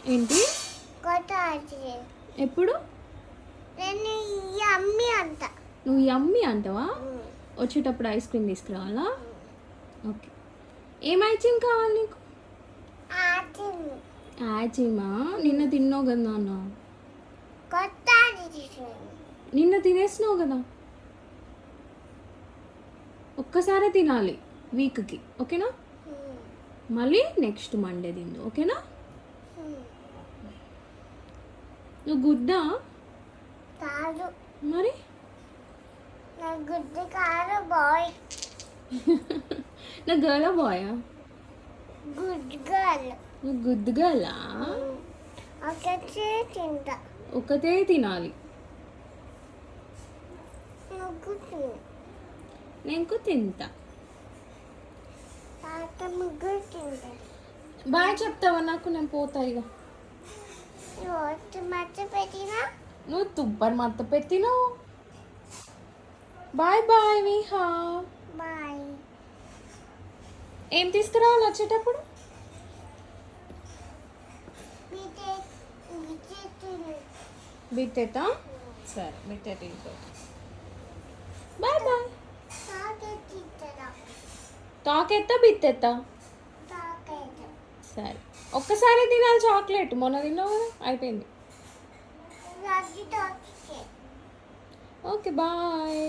ఏంటి? ఎప్పుడు? నువ్వు యమ్మీ అంటావా? వచ్చేటప్పుడు ఐస్ క్రీమ్ తీసుకురావాలా? ఓకే. ఏం ఐస్ క్రీమ్ కావాలి నీకు? యాచీమా నిన్న తిన్నావు కదా నాన్న. నిన్న తినేసినావు కదా. ఒక్కసారే తినాలి వీక్కి, ఓకేనా? మళ్ళీ నెక్స్ట్ మండే తిందు, ఓకేనా? నువ్వు గుడ్డా? కాదు. మరి నా గుడ్డు కాదు, బాయ్. నా గర్ల్ బాయా? Good girl. నువ్వు గుడ్ గర్లా? ఒకటే తింటా. ఒకటే తినాలి. నువ్వు తిను. నేను తింటా. తాత ముగ్గురు తింటా. బాయ్ చెప్తావా నాకు? నేను పోతా ఇక. నువ్వు మచ్చ పెట్టినా? నువ్వు తుప్పర్ మత్త పెట్టినావు. బాయ్ బాయ్ విహా. బాయ్. ఏం తీసుకురావాలి వచ్చేటప్పుడు? బిత్తెతా? సరే బిత్తె తీసుకో. Bye bye. తాకెత్తా బిత్తెత్తా? సరే. ఒక్కసారి తినాలి చాక్లెట్. మొన్న తిన్నావు కదా, అయిపోయింది. Okay bye.